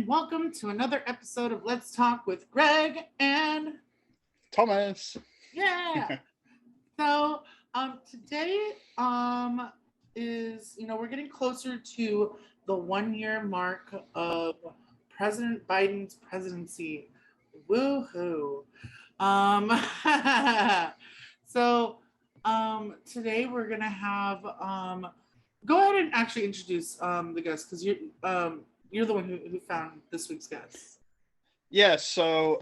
and welcome to another episode of Let's Talk with Greg and Thomas. Yeah. So today is, we're getting closer to the 1 year mark of President Biden's presidency. Woohoo. Um so today we're gonna have go ahead and actually introduce the guest, because you're the one who found this week's guest. Yeah, so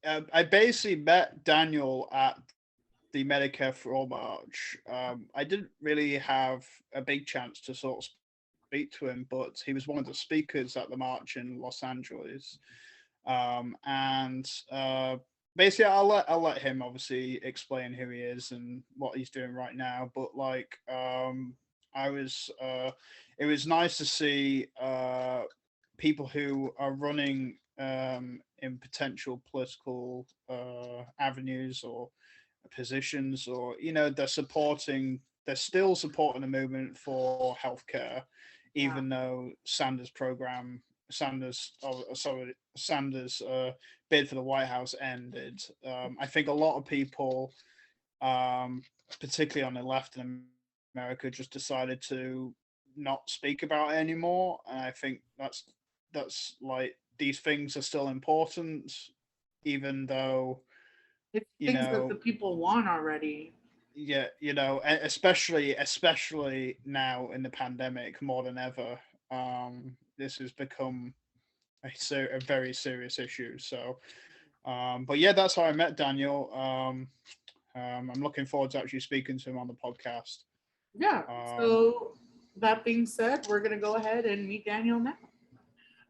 I basically met Daniel at the Medicare for All March. I didn't really have a big chance to sort of speak to him, but he was one of the speakers at the march in Los Angeles. And basically, I'll let him obviously explain who he is and what he's doing right now. But it was nice to see people who are running in potential political avenues or positions, or they're still supporting the movement for healthcare, even though Sanders' bid for the White House ended. I think a lot of people, particularly on the left in America, just decided to not speak about it anymore. And I think that's like, these things are still important, even though it's things that the people want already. Yeah, especially now in the pandemic more than ever. This has become a very serious issue. So, but yeah, that's how I met Daniel. I'm looking forward to actually speaking to him on the podcast. Yeah. So that being said, we're gonna go ahead and meet Daniel now.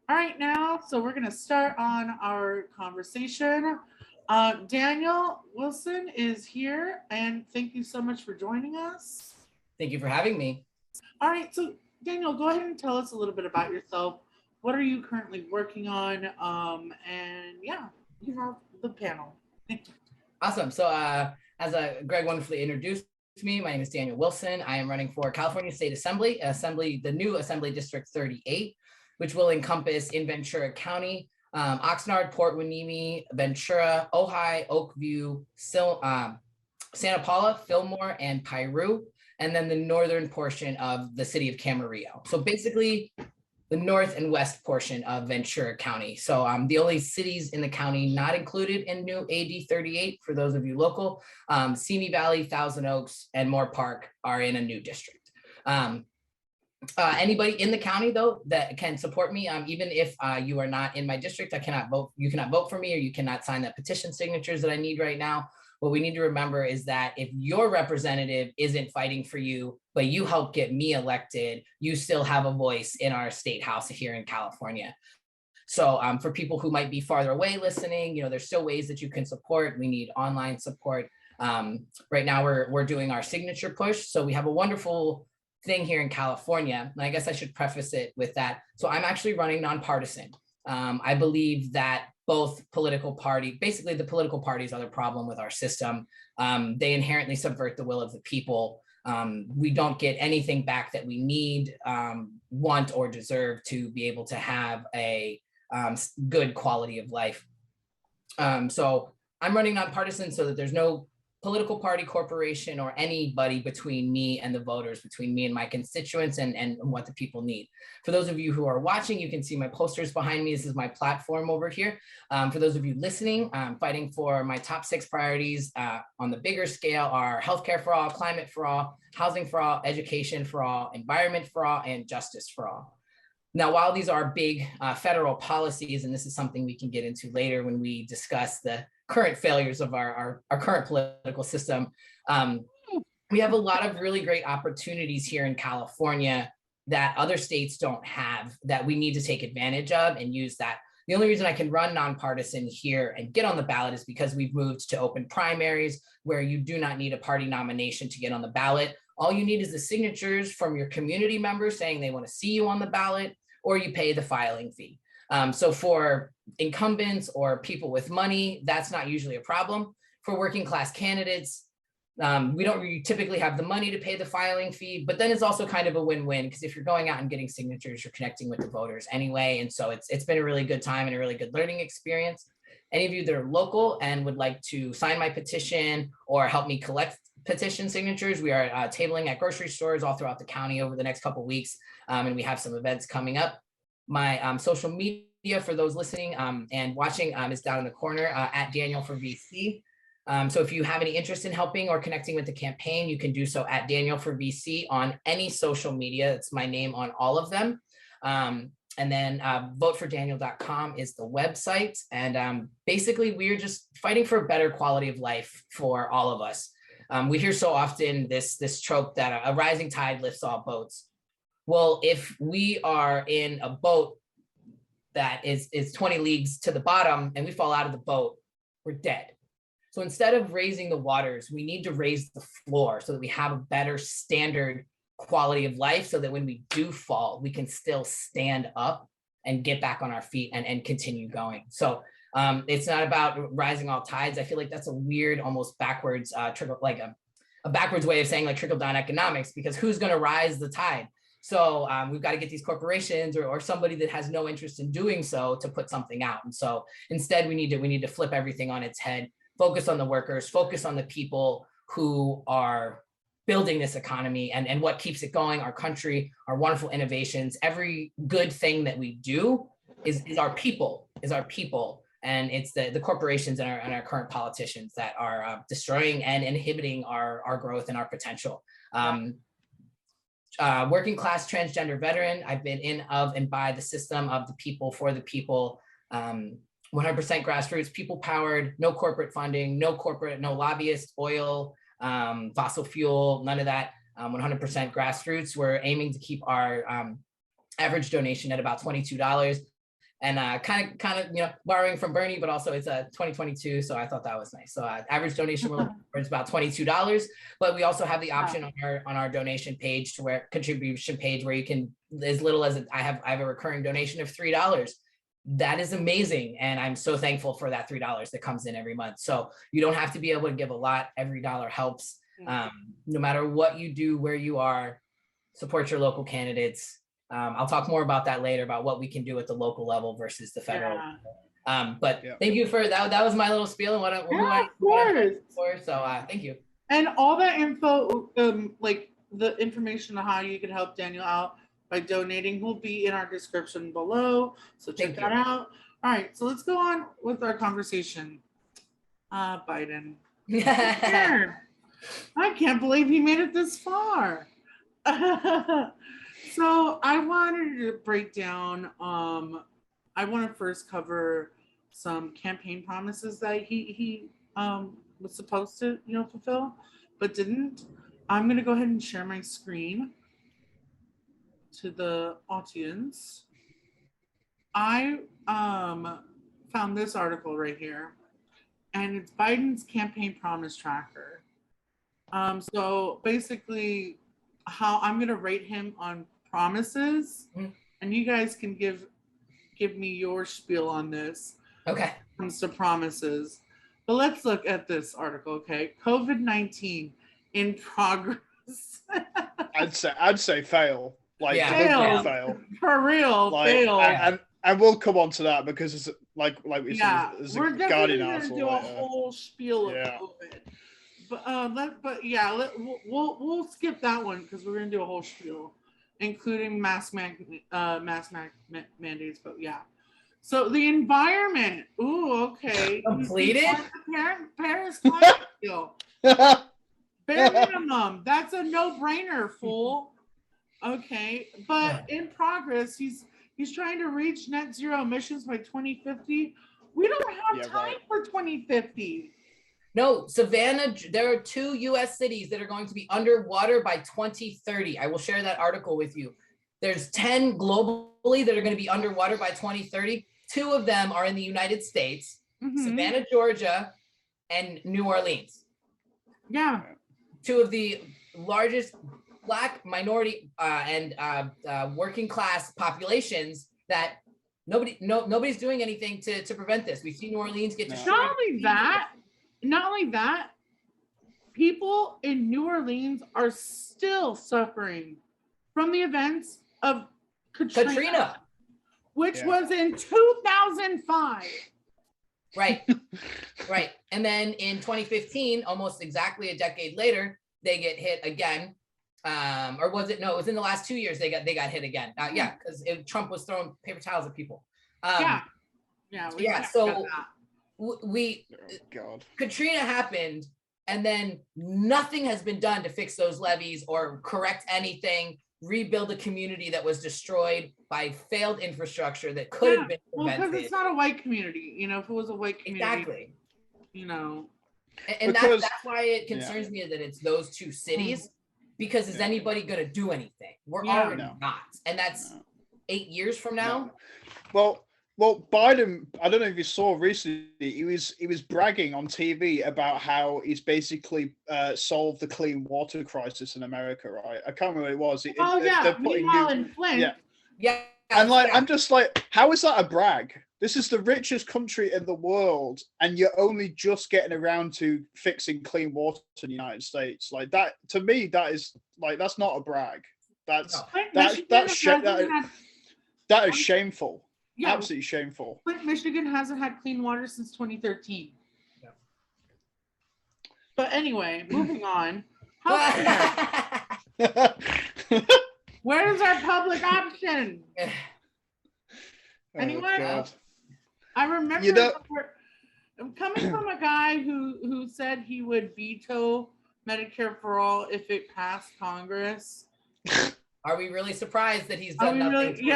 All right, now, so we're gonna start on our conversation. Daniel Willson is here, and thank you so much for joining us. Thank you for having me. All right, so Daniel, go ahead and tell us a little bit about yourself. What are you currently working on? And yeah, you have the panel. Awesome. So as Greg wonderfully introduced me, my name is Daniel Willson. I am running for California State Assembly, the new Assembly District 38, which will encompass in Ventura County, Oxnard, Port Hueneme, Ventura, Ojai, Oakview, Santa Paula, Fillmore, and Piru, and then the northern portion of the city of Camarillo. So basically the north and west portion of Ventura County. So the only cities in the county not included in new AD 38, for those of you local, Simi Valley, Thousand Oaks, and Moore Park are in a new district. Anybody in the county, though, that can support me, even if you are not in my district, you cannot vote for me, or you cannot sign that petition signatures that I need right now. What we need to remember is that if your representative isn't fighting for you, but you help get me elected, you still have a voice in our state house here in California. So for people who might be farther away listening, there's still ways that you can support. We need online support. Right now, we're doing our signature push. So we have a wonderful thing here in California, and I guess I should preface it with that. So I'm actually running nonpartisan. I believe that both basically the political parties are the problem with our system. They inherently subvert the will of the people. We don't get anything back that we need, want, or deserve to be able to have a good quality of life. So I'm running nonpartisan so that there's no political party, corporation, or anybody between me and the voters, between me and my constituents and what the people need. For those of you who are watching, you can see my posters behind me. This is my platform over here. For those of you listening, I'm fighting for my top 6 priorities on the bigger scale are healthcare for all, climate for all, housing for all, education for all, environment for all, and justice for all. Now, while these are big federal policies, and this is something we can get into later when we discuss the current failures of our current political system, we have a lot of really great opportunities here in California that other states don't have, that we need to take advantage of and use that. The only reason I can run nonpartisan here and get on the ballot is because we've moved to open primaries, where you do not need a party nomination to get on the ballot. All you need is the signatures from your community members saying they want to see you on the ballot, or you pay the filing fee. So for incumbents or people with money, that's not usually a problem. For working class candidates, We don't typically have the money to pay the filing fee, but then it's also kind of a win-win because if you're going out and getting signatures, you're connecting with the voters anyway. And so it's been a really good time and a really good learning experience. Any of you that are local and would like to sign my petition or help me collect petition signatures, we are tabling at grocery stores all throughout the county over the next couple of weeks. And we have some events coming up. My social media for those listening and watching is down in the corner at Daniel for VC. So if you have any interest in helping or connecting with the campaign, you can do so at Daniel for VC on any social media. It's my name on all of them. And then votefordaniel.com is the website. And basically, we're just fighting for a better quality of life for all of us. We hear so often this trope that a rising tide lifts all boats. Well, if we are in a boat that is 20 leagues to the bottom and we fall out of the boat, we're dead. So instead of raising the waters, we need to raise the floor so that we have a better standard quality of life so that when we do fall, we can still stand up and get back on our feet and continue going. So it's not about rising all tides. I feel like that's a weird, almost backwards trickle, like a backwards way of saying like trickle down economics, because who's going to rise the tide? So we've got to get these corporations or somebody that has no interest in doing so to put something out. And so instead we need to flip everything on its head, focus on the workers, focus on the people who are building this economy and what keeps it going, our country, our wonderful innovations. Every good thing that we do is our people. And it's the corporations and our current politicians that are destroying and inhibiting our growth and our potential. Working class transgender veteran, I've been in, of, and by the system of the people, for the people, 100% grassroots, people powered, no corporate funding, no lobbyist, oil, fossil fuel, none of that, 100% grassroots. We're aiming to keep our average donation at about $22. And kind of, borrowing from Bernie, but also it's 2022. So I thought that was nice. So average donation is about $22, but we also have the option on our donation page contribution page where you can, as little as I have a recurring donation of $3. That is amazing. And I'm so thankful for that $3 that comes in every month. So you don't have to be able to give a lot. Every dollar helps. No matter what you do, where you are, support your local candidates. I'll talk more about that later, about what we can do at the local level versus the federal. But thank you for that. That was my little spiel and what so thank you. And all that info, like the information on how you can help Daniel out by donating, will be in our description below. So check that out. All right, so let's go on with our conversation. Biden. I can't believe he made it this far. So I wanted to break down, I want to first cover some campaign promises that he was supposed to, fulfill, but didn't. I'm going to go ahead and share my screen to the audience. I found this article right here, and it's Biden's campaign promise tracker. So basically, how I'm going to rate him on promises, and you guys can give me your spiel on this. Okay. When it comes to promises. But let's look at this article, okay? COVID-19 in progress. I'd say fail. Like fail. For real, fail. And we'll come on to that because it's like we said, there's we're a definitely Guardian gonna article do a whole spiel of COVID. We'll skip that one because we're gonna do a whole spiel, including mask mandates. But yeah, so the environment. Ooh, okay. Completed. Paris climate deal. Bare minimum. That's a no-brainer, fool. Okay, but in progress, he's trying to reach net zero emissions by 2050. We don't have time for 2050. No, Savannah, there are 2 U.S. cities that are going to be underwater by 2030. I will share that article with you. There's 10 globally that are going to be underwater by 2030. 2 of them are in the United States, Savannah, Georgia, and New Orleans. Yeah. 2 of the largest Black, minority, and working class populations that nobody's doing anything to prevent this. We've seen New Orleans get destroyed. Not only that, people in New Orleans are still suffering from the events of Katrina. Which was in 2005. Right. Right. And then in 2015, almost exactly a decade later, they get hit again. Or was it? No, it was in the last 2 years they got hit again. Yeah, because Trump was throwing paper towels at people. So we God. Katrina happened, and then nothing has been done to fix those levees or correct anything, rebuild a community that was destroyed by failed infrastructure that could have been prevented. Well, because it's not a white community. You know, if it was a white community, exactly. You know, and that's why it concerns me that it's those two cities. Because is anybody going to do anything? We're already not, and that's 8 years from now. Well, Biden. I don't know if you saw recently. He was bragging on TV about how he's basically solved the clean water crisis in America. Right? I can't remember what it was. Meanwhile, in Flint. And I'm just like, how is that a brag? This is the richest country in the world, and you're only just getting around to fixing clean water in the United States. Like that, to me, that is not a brag. That is shameful. Yeah, absolutely shameful. Flint, Michigan hasn't had clean water since 2013. Yeah. But anyway, moving on. Where's our public option? Anyone? I remember coming from a guy who said he would veto Medicare for all if it passed Congress. Are we really surprised that he's done nothing?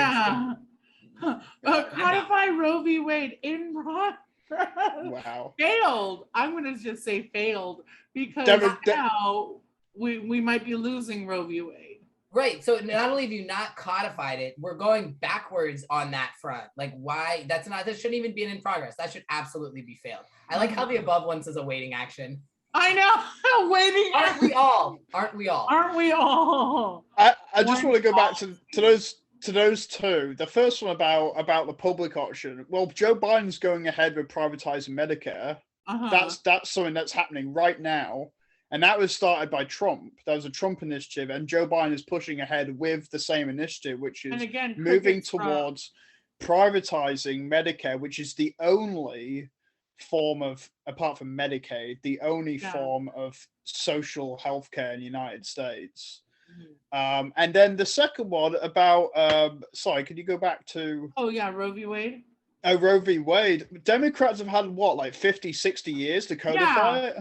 Codify Roe v. Wade in progress. Wow. Failed. I'm going to just say failed because now we might be losing Roe v. Wade. Right. So not only have you not codified it, we're going backwards on that front. Like why? That shouldn't even be in progress. That should absolutely be failed. I like how the above one says awaiting action. I know. Waiting. Aren't we all? Aren't we all? Aren't we all? I just want to go back to those two. The first one about the public option. Well, Joe Biden's going ahead with privatizing Medicare. That's something that's happening right now. And that was started by Trump. That was a Trump initiative, and Joe Biden is pushing ahead with the same initiative, which is moving towards privatizing Medicare, which is the only form of, apart from Medicaid, the only form of social health care in the United States. And then the second one about, sorry, could you go back to... Oh, yeah, Roe v. Wade. Roe v. Wade. Democrats have had, what, like 50, 60 years to codify it?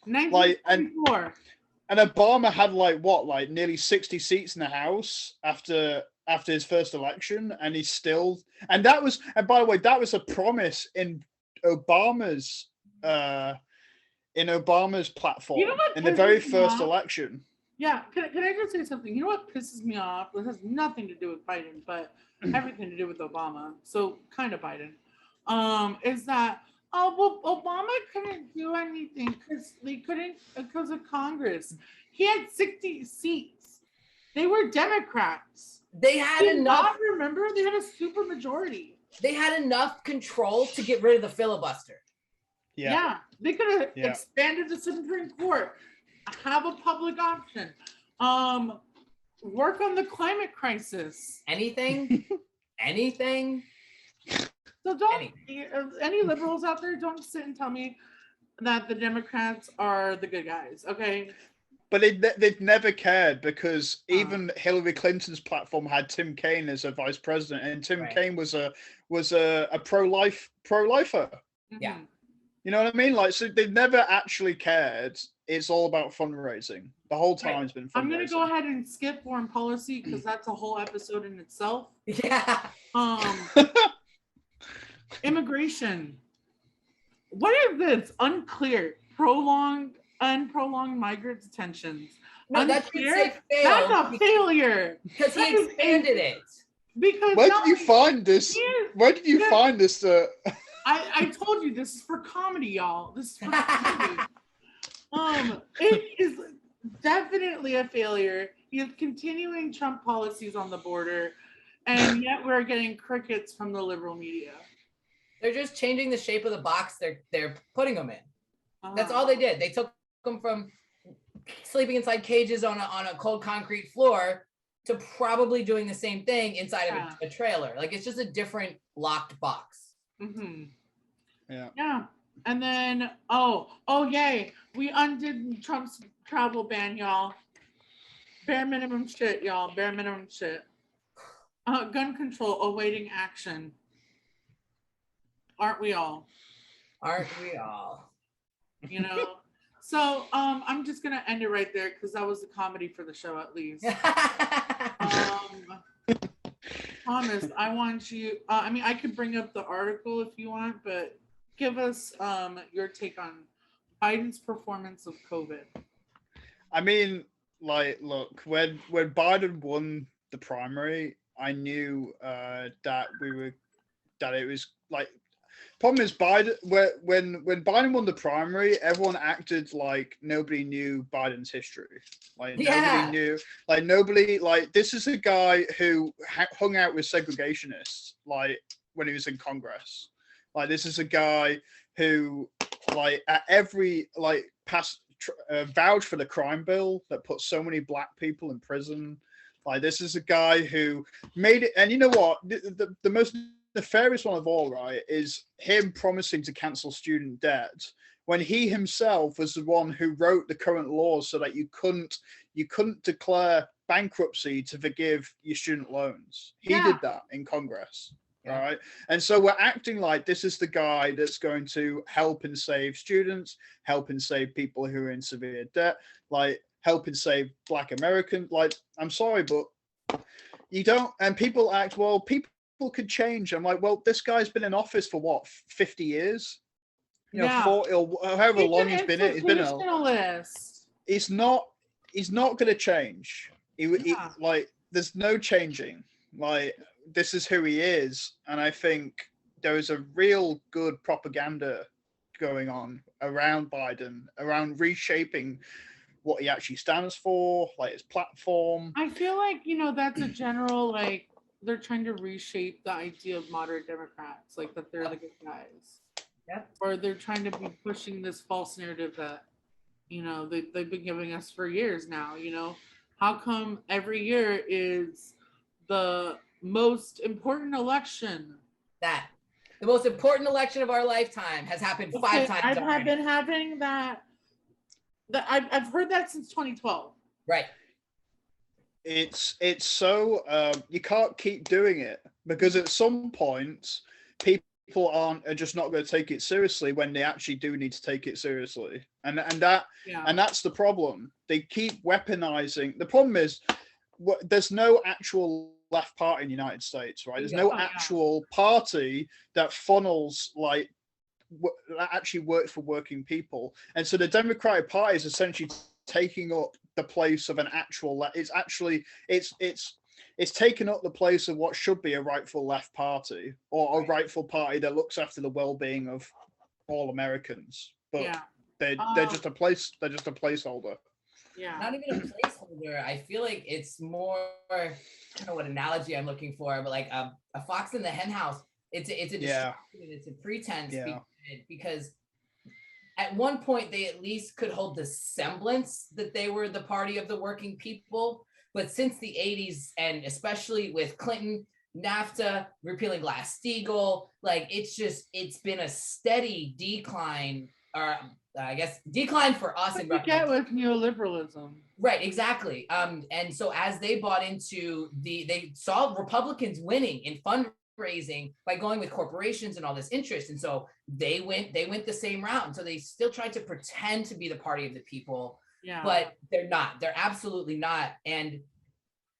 1994. And Obama had nearly 60 seats in the House after his first election, and he's still, and by the way, that was a promise in Obama's platform in the very first election. Yeah, can I just say something? You know what pisses me off? It has nothing to do with Biden, but everything to do with Obama. So kind of Biden. Is that Obama couldn't do anything because of Congress. He had 60 seats. They were Democrats. They had enough. Remember, they had a super majority. They had enough control to get rid of the filibuster. Yeah. They could have expanded the Supreme Court, have a public option, work on the climate crisis. Anything. So any liberals out there, don't sit and tell me that the Democrats are the good guys, okay? But they've never cared, because even Hillary Clinton's platform had Tim Kaine as a vice president, and Tim Kaine was a pro-lifer. Yeah. You know what I mean? Like, so they've never actually cared. It's all about fundraising. The whole time it's been fundraising. I'm going to go ahead and skip foreign policy because that's a whole episode in itself. Yeah. Immigration. What is this? Unclear. Unprolonged migrant detentions. No, that should say failed. That's a failure. Because he expanded it. Because where did you find this? Where did you find this? I told you this is for comedy, y'all. This is for comedy. It is definitely a failure. You have continuing Trump policies on the border, and yet we're getting crickets from the liberal media. They're just changing the shape of the box they're putting them in. That's all they did. They took them from sleeping inside cages on a cold concrete floor to probably doing the same thing inside of a trailer. Like, it's just a different locked box. Mm-hmm. Yeah. And then, yay, we undid Trump's travel ban, y'all. Bare minimum shit, y'all. Bare minimum shit. Gun control awaiting action. Aren't we all? Aren't we all? You know? So I'm just gonna end it right there because that was the comedy for the show, at least. Thomas, I want you. I could bring up the article if you want, but give us your take on Biden's performance of COVID. I mean, like, look, when Biden won the primary, I knew that it was like. Problem is, Biden when Biden won the primary, everyone acted like nobody knew Biden's history. Like nobody knew, this is a guy who hung out with segregationists, like when he was in Congress. Like, this is a guy who, like, at every vouched for the crime bill that put so many black people in prison. Like, this is a guy who made it, and you know what? The most nefarious one of all, right, is him promising to cancel student debt when he himself was the one who wrote the current laws so that you couldn't declare bankruptcy to forgive your student loans. He did that in Congress. Right. And so we're acting like this is the guy that's going to help and save students, help and save people who are in severe debt, like help and save Black Americans. Like, I'm sorry, but you don't. And people act, well, people could change. I'm like, well, this guy's been in office for what, 50 years? 40 or however long he's been in. He's not going to change. There's no changing. Like, this is who he is. And I think there is a real good propaganda going on around Biden, around reshaping what he actually stands for, like his platform. I feel like, that's a general, like, they're trying to reshape the idea of moderate Democrats, like that they're the good guys. Yeah. Or they're trying to be pushing this false narrative that, they've been giving us for years now. How come every year is the most important election? That the most important election of our lifetime has happened 5 times. I've been having that I've heard that since 2012. Right. It's so you can't keep doing it, because at some point people are just not going to take it seriously when they actually do need to take it seriously, and that's the problem. They keep weaponizing. The problem is there's no actual left party in the United States, right? There's no actual party that funnels that actually works for working people, and so the Democratic Party is essentially taking up the place of an actual it's taken up the place of what should be a rightful left party, or a rightful party that looks after the well-being of all Americans, but they're just a placeholder. Not even a placeholder. I feel like it's more, I don't know what analogy I'm looking for, but like a fox in the hen house. It's a distraction, it's a pretense, because at one point they at least could hold the semblance that they were the party of the working people. But since the 80s, and especially with Clinton, NAFTA, repealing Glass-Steagall, like it's been a steady decline, or I guess decline for us. What you get with neoliberalism. Right, exactly. And so as they bought into they saw Republicans winning in fundraising by going with corporations and all this interest. And so they went the same route. And so they still tried to pretend to be the party of the people. Yeah. But they're not. They're absolutely not. And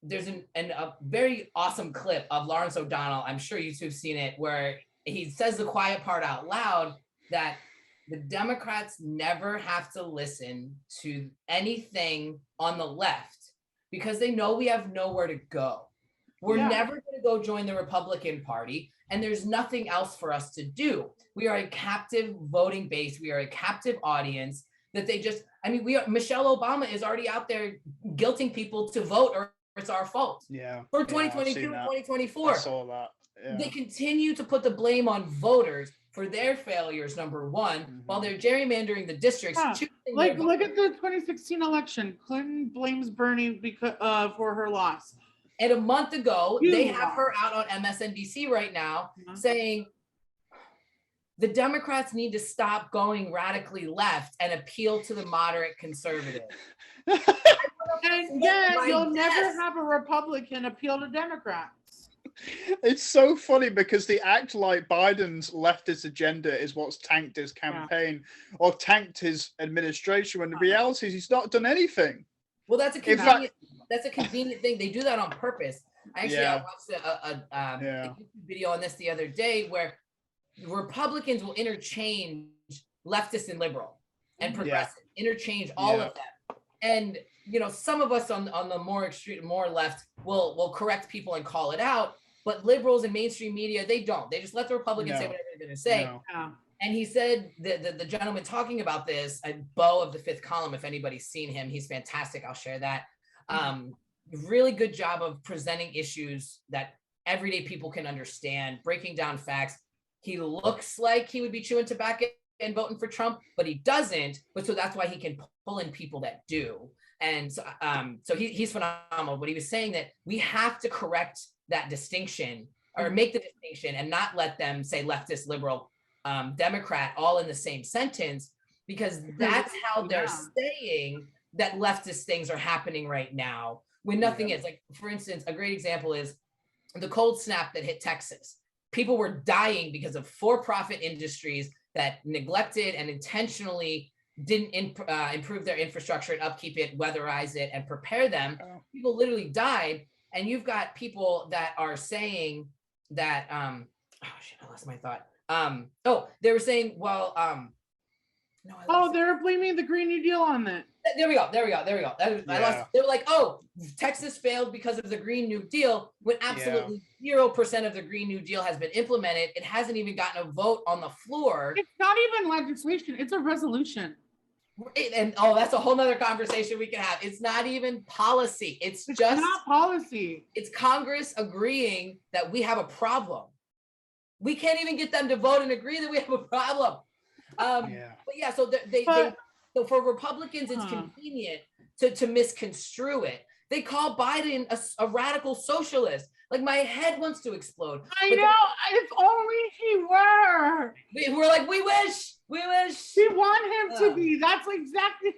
there's a very awesome clip of Lawrence O'Donnell, I'm sure you two have seen it, where he says the quiet part out loud, that the Democrats never have to listen to anything on the left because they know we have nowhere to go. We're never going to go join the Republican Party, and there's nothing else for us to do. We are a captive voting base. We are a captive audience that they just, Michelle Obama is already out there guilting people to vote, or it's our fault. Yeah. For 2022 and 2024. I saw that. Yeah. They continue to put the blame on voters. for their failures, number one, while they're gerrymandering the districts. Yeah. Like, look at the 2016 election. Clinton blames Bernie because for her loss. And a month ago, You they have are. her out on MSNBC right now saying the Democrats need to stop going radically left and appeal to the moderate conservative. And yet, you'll never have a Republican appeal to Democrats. It's so funny because they act like Biden's leftist agenda is what's tanked his campaign or tanked his administration, when the reality is he's not done anything. Well, that's a convenient thing. They do that on purpose. Actually, I watched a YouTube video on this the other day where Republicans will interchange leftist and liberal and progressive, interchange all of them. And some of us on the more extreme, more left will correct people and call it out. But liberals and mainstream media, they don't. They just let the Republicans say whatever they're going to say. No. And he said, the gentleman talking about this, Bo of the Fifth Column, if anybody's seen him, he's fantastic. I'll share that. Really good job of presenting issues that everyday people can understand, breaking down facts. He looks like he would be chewing tobacco and voting for Trump, but he doesn't. But so that's why he can pull in people that do. And so he's phenomenal. But he was saying that we have to correct that distinction, or make the distinction, and not let them say leftist, liberal, Democrat all in the same sentence, because that's how they're saying that leftist things are happening right now when nothing is. Like, for instance, a great example is the cold snap that hit Texas. People were dying because of for-profit industries that neglected and intentionally didn't improve their infrastructure and upkeep it, weatherize it, and prepare them. People literally died. And you've got people that are saying that, I lost my thought. They were saying, well, they're blaming the Green New Deal on that. There we go. They were like, Texas failed because of the Green New Deal, when absolutely 0% of the Green New Deal has been implemented. It hasn't even gotten a vote on the floor. It's not even legislation. It's a resolution. And that's a whole nother conversation we can have. It's not even policy. It's just not policy. It's Congress agreeing that we have a problem. We can't even get them to vote and agree that we have a problem. So for Republicans, it's convenient to misconstrue it. They call Biden a radical socialist. Like, my head wants to explode. I know. If only he were. We're like, we wish. We want him to be. That's exactly.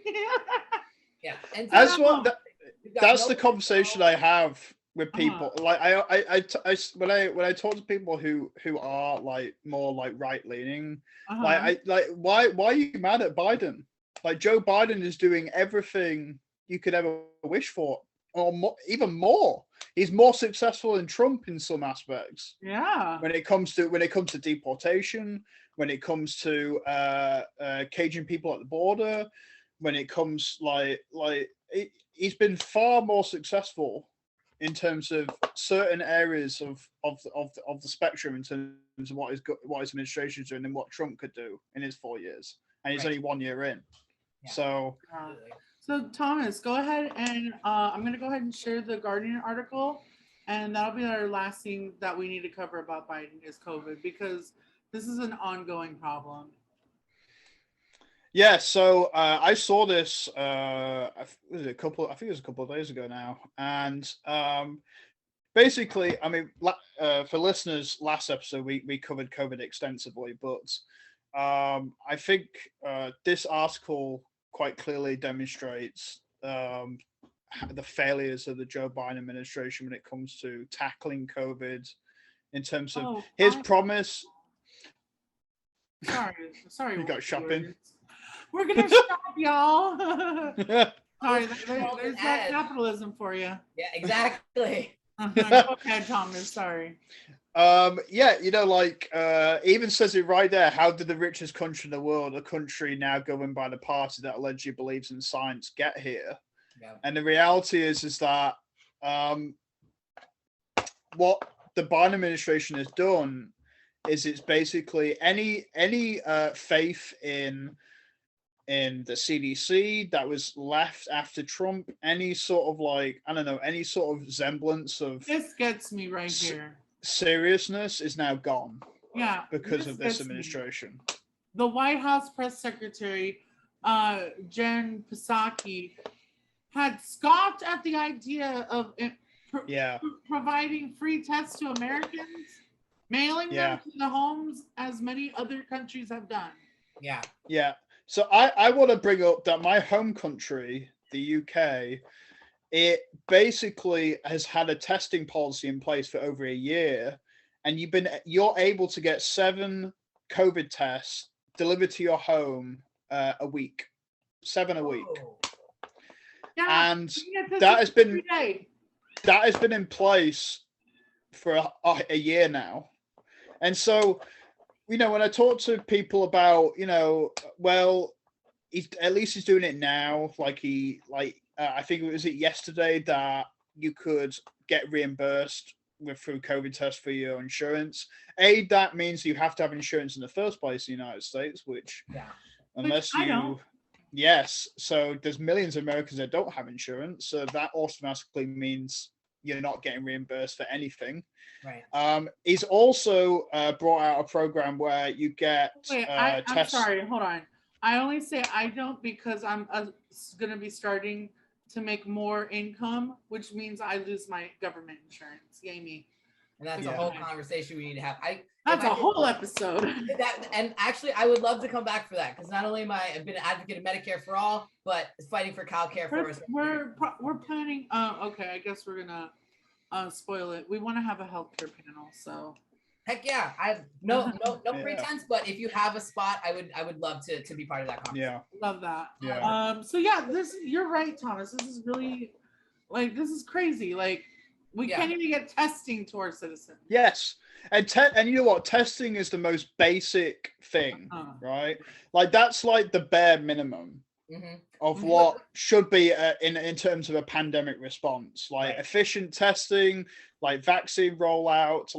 Yeah. And that's the conversation I have with people. Like, when I talk to people who are like more like right leaning, why are you mad at Biden? Like, Joe Biden is doing everything you could ever wish for, or more, even more. He's more successful than Trump in some aspects. Yeah. When it comes to deportation, when it comes to caging people at the border, when it comes he's been far more successful in terms of certain areas of the spectrum in terms of what his administration is doing than what Trump could do in his 4 years, and he's only 1 year in. Yeah. So Thomas, go ahead, and I'm going to go ahead and share the Guardian article, and that'll be our last thing that we need to cover about Biden is COVID, because this is an ongoing problem. Yeah, so I saw this I think it was a couple of days ago now, and basically, I mean, for listeners, last episode we covered COVID extensively, but I think this article quite clearly demonstrates the failures of the Joe Biden administration when it comes to tackling COVID, in terms of his promise. Sorry. You got shopping. We're gonna shop, y'all. Sorry, there's that capitalism for you. Yeah, exactly. Okay, Thomas. Sorry. Even says it right there. How did the richest country in the world, a country now governed by the party that allegedly believes in science, get here? Yeah. And the reality is that what the Biden administration has done is it's basically any faith in the CDC that was left after Trump, any sort of any sort of semblance of this gets me right here. Seriousness is now gone. Yeah. because of this gets me. administration. The White House press secretary, Jen Psaki, had scoffed at the idea of providing free tests to Americans, mailing them to the homes, as many other countries have done. Yeah. Yeah. So I want to bring up that my home country, the UK, it basically has had a testing policy in place for over a year, and you're able to get 7 COVID tests delivered to your home a week, 7 a week. Yeah, and that has been in place for a year now. And so, when I talk to people about, well, at least he's doing it now. I think it was yesterday that you could get reimbursed through COVID tests for your insurance. That means you have to have insurance in the first place in the United States, which yes. So there's millions of Americans that don't have insurance. So that automatically means you're not getting reimbursed for anything. Right. He's also brought out a program where you get I'm tests. sorry, hold on. I only say I don't because I'm going to be starting to make more income, which means I lose my government insurance. Yay me. And that's a whole conversation we need to have. That's a whole episode. And actually, I would love to come back for that, because not only I've been an advocate of Medicare for all, but fighting for CalCare for us. We're planning. Okay, I guess we're gonna spoil it. We want to have a healthcare panel, so. Heck yeah! I have no pretense, but if you have a spot, I would love to be part of that conversation. Yeah, love that. Yeah. So yeah, you're right, Thomas. This is really this is crazy. We can't even get testing to our citizens. Yes, and you know what? Testing is the most basic thing, right? That's like the bare minimum of what should be in terms of a pandemic response. Efficient testing, vaccine rollout.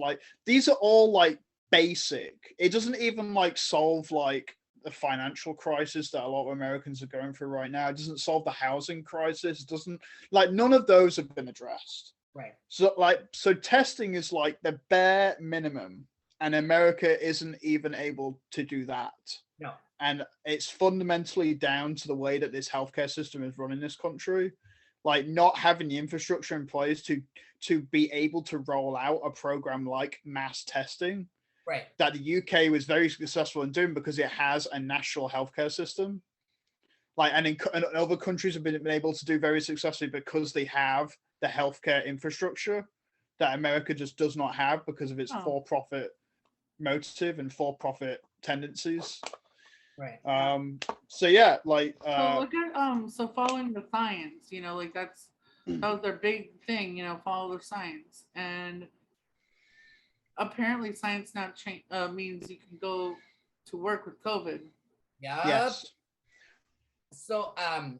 These are all basic. It doesn't even solve the financial crisis that a lot of Americans are going through right now. It doesn't solve the housing crisis. It doesn't none of those have been addressed. Right. So testing is the bare minimum, and America isn't even able to do that. No. And it's fundamentally down to the way that this healthcare system is run in this country, not having the infrastructure in place to be able to roll out a program like mass testing. Right. That the UK was very successful in doing because it has a national healthcare system. And other countries have been able to do very successfully because they have the healthcare infrastructure that America just does not have because of its for-profit motive and for-profit tendencies. Right. So yeah, so look at so following the science, that was their big thing, follow the science. And apparently science now means you can go to work with COVID. Yeah. Yes. So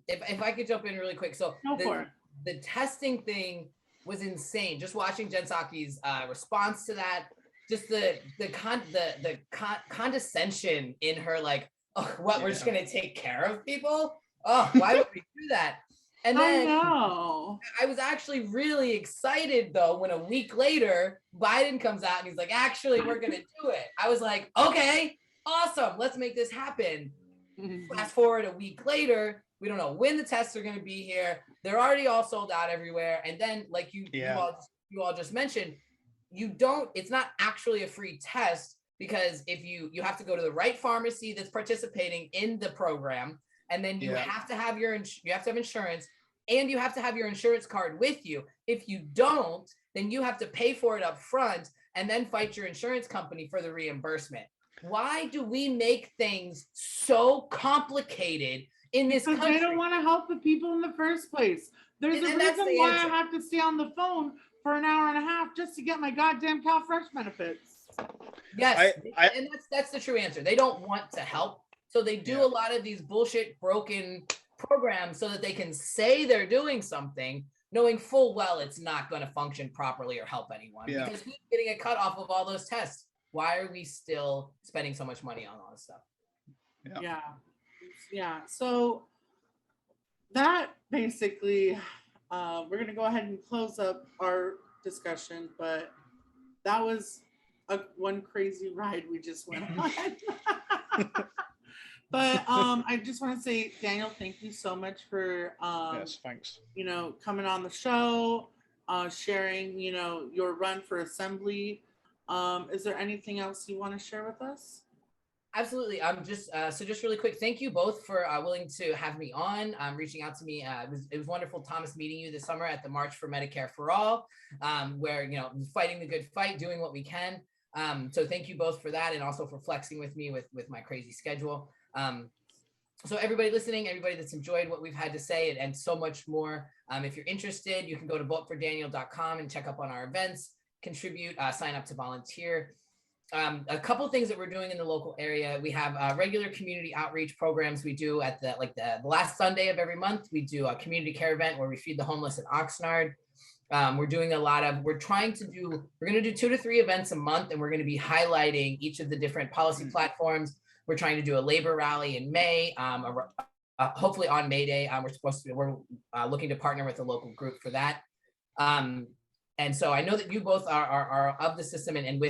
if I could jump in really quick. So the testing thing was insane. Just watching Jen Psaki's response to that, just the condescension in her, we're just gonna take care of people. Oh, why would we do that? And then I was actually really excited though when a week later Biden comes out and he's like, actually, we're gonna do it. I was like, okay, awesome, let's make this happen. Fast forward a week later, we don't know when the tests are going to be here. They're already all sold out everywhere. And then, you all just mentioned, it's not actually a free test, because if you have to go to the right pharmacy that's participating in the program, and then you have to have insurance, and you have to have your insurance card with you. If you don't, then you have to pay for it up front and then fight your insurance company for the reambusement. Why do we make things so complicated in this country? Because they don't want to help the people in the first place. There's a reason why I have to stay on the phone for an hour and a half just to get my goddamn CalFresh benefits. Yes, and that's the true answer. They don't want to help, so they do a lot of these bullshit broken programs so that they can say they're doing something, knowing full well it's not going to function properly or help anyone. Yeah. Because who's getting a cut off of all those tests? Why are we still spending so much money on all this stuff? Yeah. So that basically, we're going to go ahead and close up our discussion, but that was one crazy ride we just went on. But I just want to say, Daniel, thank you so much for Yes, thanks. coming on the show, sharing, your run for assembly. Is there anything else you want to share with us? Absolutely. I'm just so just really quick. Thank you both for willing to have me on. Reaching out to me. It was wonderful, Thomas, meeting you this summer at the March for Medicare for All, where fighting the good fight, doing what we can. So thank you both for that, and also for flexing with me with my crazy schedule. So everybody listening, everybody that's enjoyed what we've had to say, and so much more. If you're interested, you can go to votefordaniel.com and check up on our events, contribute, sign up to volunteer. A couple things that we're doing in the local area. We have regular community outreach programs we do at the last Sunday of every month. We do a community care event where we feed the homeless in Oxnard. We're going to do 2 to 3 events a month, and we're going to be highlighting each of the different policy platforms. We're trying to do a labor rally in May, hopefully on May Day. We're looking to partner with a local group for that. And so I know that you both are of the system and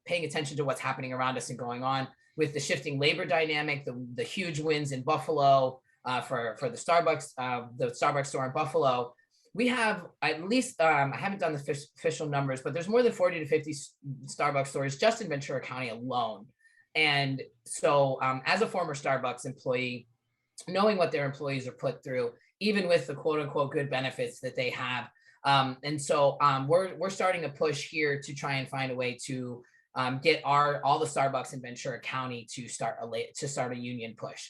paying attention to what's happening around us and going on with the shifting labor dynamic, the huge wins in Buffalo for the Starbucks store in Buffalo. We have at least, I haven't done the official numbers, but there's more than 40 to 50 Starbucks stores just in Ventura County alone. And so as a former Starbucks employee, knowing what their employees are put through, even with the quote unquote good benefits that they have. And so we're starting a push here to try and find a way to get all the Starbucks in Ventura County to start a union push.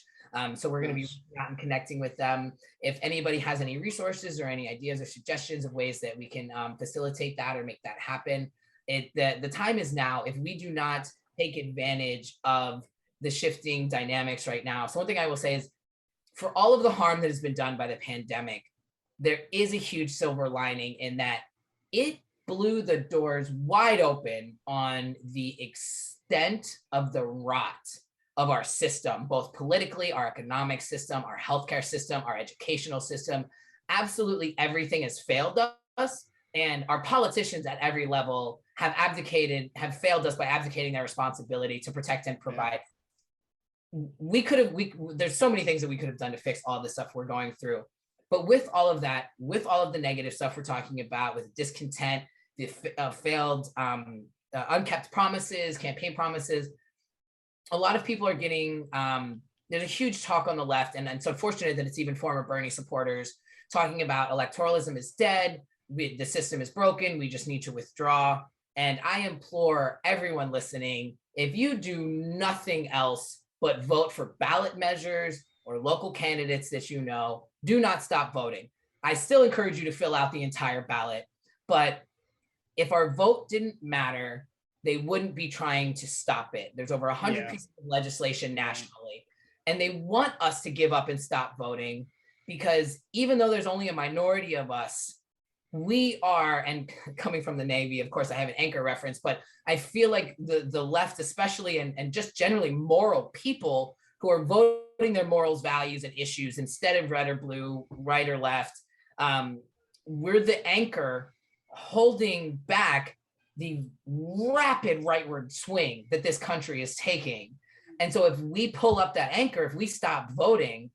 So we're going to be out and connecting with them. If anybody has any resources or any ideas or suggestions of ways that we can facilitate that or make that happen, the time is now. If we do not take advantage of the shifting dynamics right now. So one thing I will say is, for all of the harm that has been done by the pandemic, there is a huge silver lining in that it blew the doors wide open on the extent of the rot of our system, both politically, our economic system, our healthcare system, our educational system. Absolutely everything has failed us, and our politicians at every level have failed us by abdicating their responsibility to protect and provide. There's so many things that we could have done to fix all this stuff we're going through. But with all of that, with all of the negative stuff we're talking about, with discontent, the failed, unkept promises, campaign promises, a lot of people are getting, there's a huge talk on the left, and it's unfortunate that it's even former Bernie supporters talking about electoralism is dead, the system is broken, we just need to withdraw. And I implore everyone listening, if you do nothing else but vote for ballot measures or local candidates that do not stop voting. I still encourage you to fill out the entire ballot, but if our vote didn't matter, they wouldn't be trying to stop it. There's over 100 pieces of legislation nationally, and they want us to give up and stop voting, because even though there's only a minority of us, we are, and coming from the Navy, of course, I have an anchor reference, but I feel like the left especially, and just generally moral people who are voting their morals, values, and issues instead of red or blue, right or left, we're the anchor holding back the rapid rightward swing that this country is taking. And so if we pull up that anchor, if we stop voting,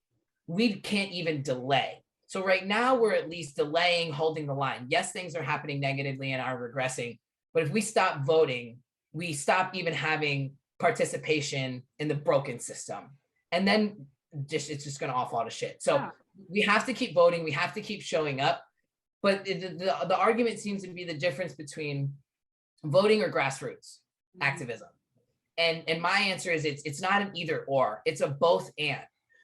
we can't even delay. So right now we're at least delaying, holding the line. Yes, things are happening negatively and are regressing, but if we stop voting, we stop even having participation in the broken system. And then it's just going to all fall to shit. So we have to keep voting. We have to keep showing up. But the argument seems to be the difference between voting or grassroots activism. And my answer is it's not an either or, it's a both and.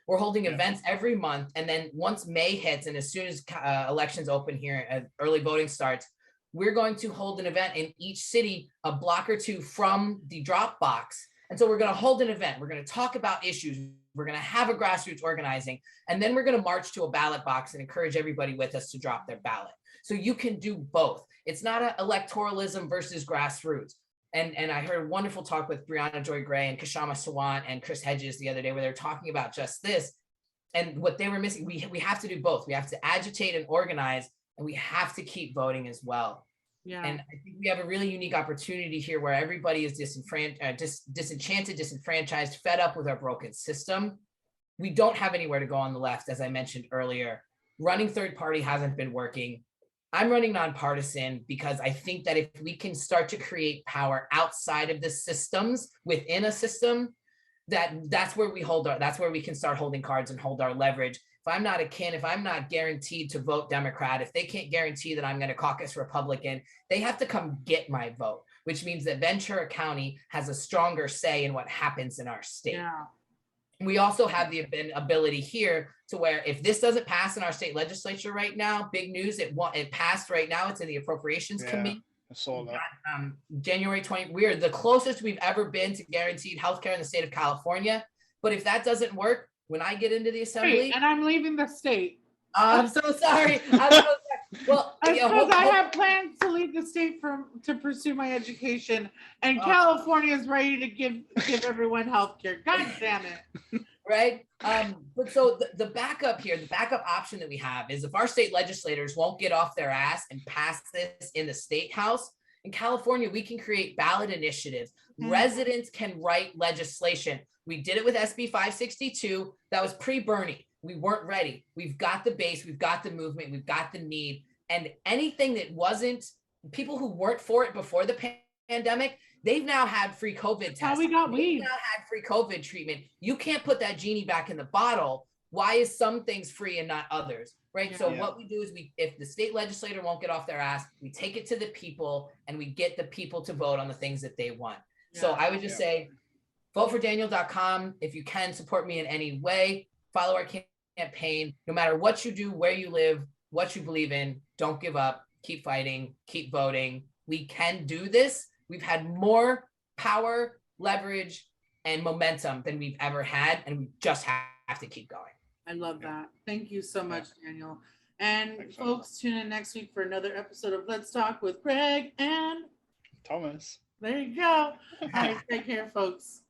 We're holding events every month. And then once May hits, and as soon as elections open here, early voting starts, we're going to hold an event in each city, a block or two from the drop box. And so we're going to hold an event. We're going to talk about issues. We're going to have a grassroots organizing, and then we're going to march to a ballot box and encourage everybody with us to drop their ballot. So you can do both. It's not an electoralism versus grassroots. And I heard a wonderful talk with Brianna Joy Gray and Kashama Sawant and Chris Hedges the other day, where they're talking about just this. And what they were missing, we have to do both. We have to agitate and organize, and we have to keep voting as well. Yeah. And I think we have a really unique opportunity here where everybody is disenchanted, disenfranchised, fed up with our broken system. We don't have anywhere to go on the left, as I mentioned earlier. Running third party hasn't been working. I'm running nonpartisan because I think that if we can start to create power outside of the systems within a system, that's where we can start holding cards and hold our leverage. If I'm not guaranteed to vote Democrat, if they can't guarantee that I'm going to caucus Republican, they have to come get my vote, which means that Ventura County has a stronger say in what happens in our state. Yeah. We also have the ability here to where if this doesn't pass in our state legislature right now, big news, it passed right now. It's in the Appropriations Committee. I saw that. January 20, we are the closest we've ever been to guaranteed healthcare in the state of California. But if that doesn't work, when I get into the assembly, and I'm leaving the state. I'm so sorry. I'm so sorry. Well, because I have plans to leave the state to pursue my education, and California is ready to give everyone health care. God damn it. Right. But so the backup here, the backup option that we have is if our state legislators won't get off their ass and pass this in the state house, in California, we can create ballot initiatives. Residents can write legislation. We did it with SB 562. That was pre-Bernie. We weren't ready. We've got the base, we've got the movement, we've got the need. And anything that wasn't, people who weren't for it before the pandemic, they've now had free COVID tests. How we got weed. They've now had free COVID treatment. You can't put that genie back in the bottle. Why is some things free and not others? Right. Yeah. So what we do is if the state legislator won't get off their ass, we take it to the people and we get the people to vote on the things that they want. Yeah. So I would just say, vote for Daniel.com. If you can support me in any way, follow our campaign. No matter what you do, where you live, what you believe in, don't give up. Keep fighting. Keep voting. We can do this. We've had more power, leverage, and momentum than we've ever had, and we just have to keep going. I love that. Thank you so much, Daniel. And folks, tune in next week for another episode of Let's Talk with Greg and Thomas. There you go. All right, take care, folks.